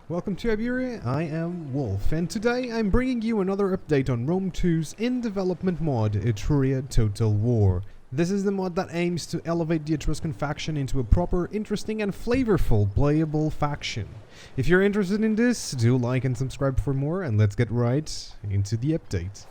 Welcome to Iberia, I am Wolf, and today I'm bringing you another update on Rome 2's in-development mod, Etruria Total War. This is the mod that aims to elevate the Etruscan faction into a proper, interesting and flavorful playable faction. If you're interested in this, do like and subscribe for more, and let's get right into the update.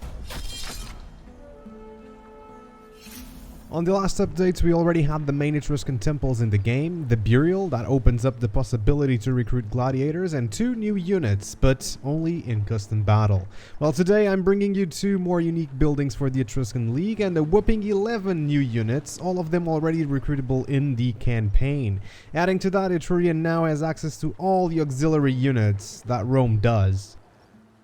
On the last updates, we already had the main Etruscan temples in the game, the burial that opens up the possibility to recruit gladiators, and 2 new units, but only in custom battle. Well, today I'm bringing you 2 more unique buildings for the Etruscan League and a whopping 11 new units, all of them already recruitable in the campaign. Adding to that, Etrurian now has access to all the auxiliary units that Rome does.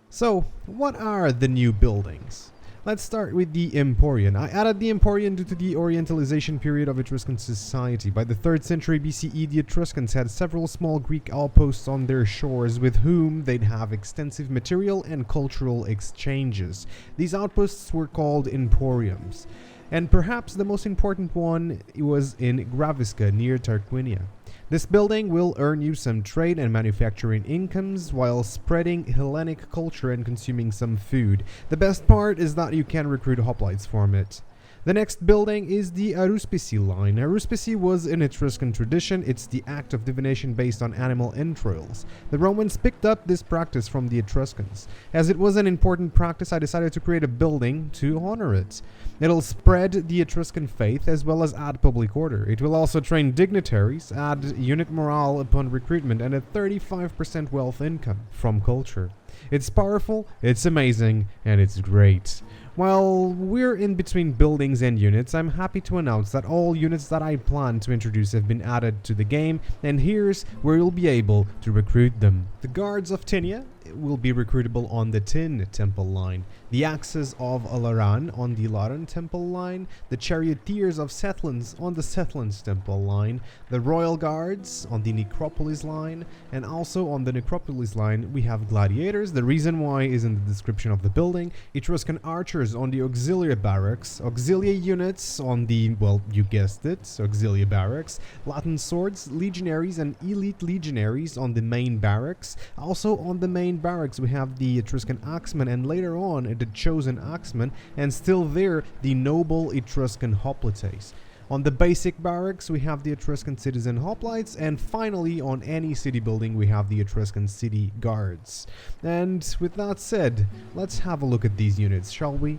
So, what are the new buildings? Let's start with the Emporion. I added the Emporion due to the Orientalization period of Etruscan society. By the 3rd century BCE, the Etruscans had several small Greek outposts on their shores with whom they'd have extensive material and cultural exchanges. These outposts were called emporiums. And perhaps the most important one was in Gravisca near Tarquinia. This building will earn you some trade and manufacturing incomes while spreading Hellenic culture and consuming some food. The best part is that you can recruit hoplites from it. The next building is the Aruspici line. Aruspici was an Etruscan tradition. It's the act of divination based on animal entrails. The Romans picked up this practice from the Etruscans. As it was an important practice, I decided to create a building to honor it. It'll spread the Etruscan faith as well as add public order. It will also train dignitaries, add unit morale upon recruitment, and a 35% wealth income from culture. It's powerful, it's amazing, and it's great. While we're in between buildings and units, I'm happy to announce that all units that I plan to introduce have been added to the game, and here's where you'll be able to recruit them. The Guards of Tinia will be recruitable on the Tin Temple line, the Axes of Alaran on the Laran Temple line, the Charioteers of Sethlans on the Sethlans Temple line, the Royal Guards on the Necropolis line, and also on the Necropolis line we have Gladiators. The reason why is in the description of the building. Etruscan Archers on the Auxiliary Barracks, Auxiliary Units on the, well, you guessed it, Auxiliary Barracks, Latin Swords, Legionaries and Elite Legionaries on the main barracks. Also on the main barracks we have the Etruscan Axemen, and later on the Chosen Axemen, and still there the Noble Etruscan Hoplites. On the basic barracks we have the Etruscan Citizen Hoplites, and finally on any city building we have the Etruscan City Guards. And with that said, let's have a look at these units, shall we?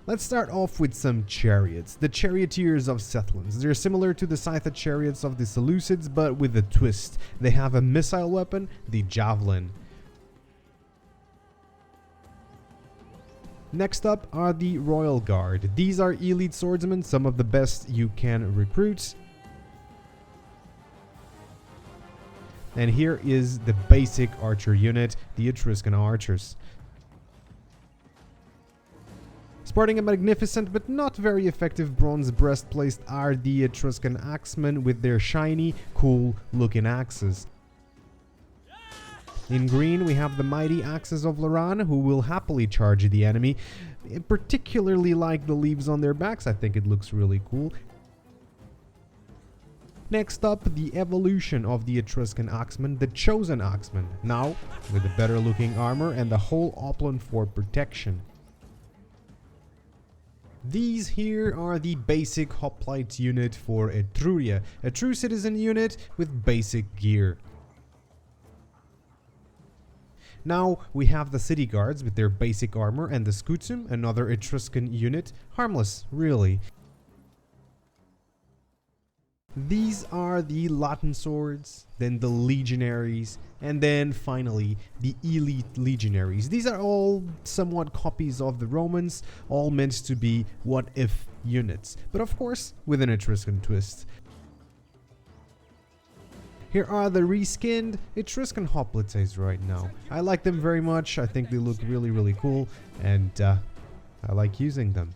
Let's start off with some chariots, the Charioteers of Sethlans. They're similar to the Scytha chariots of the Seleucids, but with a twist. They have a missile weapon, the Javelin. Next up are the Royal Guard. These are elite swordsmen, some of the best you can recruit. And here is the basic archer unit, the Etruscan Archers. Sporting a magnificent but not very effective bronze breastplate are the Etruscan Axemen with their shiny, cool looking axes. In green we have the mighty Axes of Laran, who will happily charge the enemy. I particularly like the leaves on their backs, I think it looks really cool. Next up, the evolution of the Etruscan Axemen, the Chosen Axemen, now with a better looking armor and the whole opulent for protection. These here are the basic hoplite unit for Etruria, a true citizen unit with basic gear. Now we have the City Guards with their basic armor and the Scutum, another Etruscan unit, harmless really. These are the Latin Swords, then the Legionaries, and then finally the Elite Legionaries. These are all somewhat copies of the Romans, all meant to be what-if units, but of course with an Etruscan twist. Here are the reskinned Etruscan Hoplites right now. I like them very much, I think they look really cool, and I like using them.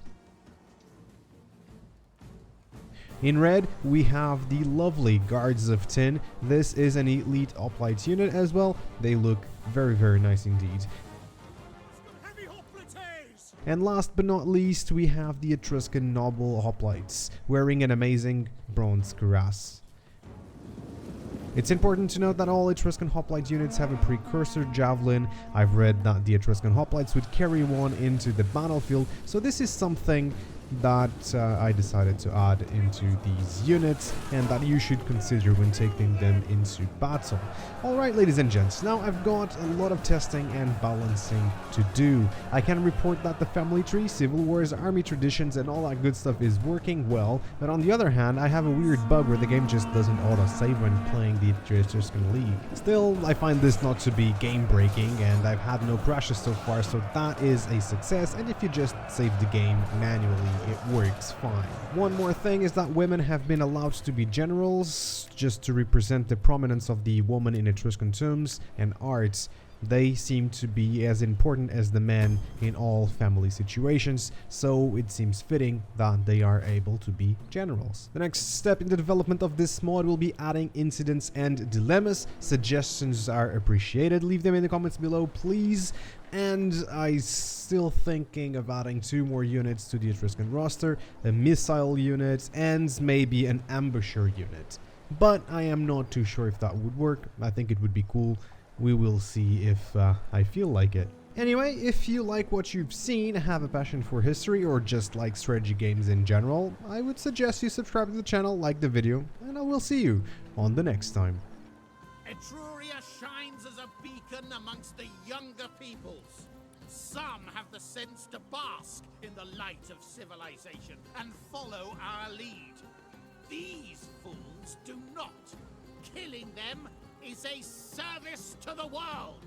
In red, we have the lovely Guards of Tin. This is an elite hoplite unit as well. They look very nice indeed. And last but not least, we have the Etruscan Noble Hoplites, wearing an amazing bronze cuirass. It's important to note that all Etruscan hoplite units have a precursor javelin. I've read that the Etruscan hoplites would carry one into the battlefield, so this is something that I decided to add into these units and that you should consider when taking them into battle. Alright, ladies and gents, now I've got a lot of testing and balancing to do. I can report that the family tree, civil wars, army traditions and all that good stuff is working well, but on the other hand I have a weird bug where the game just doesn't auto-save when playing the Etruscan League. Still, I find this not to be game breaking and I've had no crashes so far, so that is a success, and if you just save the game manually it works fine. One more thing is that women have been allowed to be generals, just to represent the prominence of the woman in Etruscan tombs and arts. They seem to be as important as the men in all family situations, so it seems fitting that they are able to be generals. The next step in the development of this mod will be adding incidents and dilemmas. Suggestions are appreciated, leave them in the comments below please. And I'm still thinking of adding 2 more units to the Etruscan roster, a missile unit and maybe an ambusher unit. But I am not too sure if that would work. I think it would be cool. We will see if I feel like it. Anyway, if you like what you've seen, have a passion for history, or just like strategy games in general, I would suggest you subscribe to the channel, like the video, and I will see you on the next time. Etruria shines as a beacon amongst the younger peoples. Some have the sense to bask in the light of civilization and follow our lead. These fools do not. Killing them is a service to the world.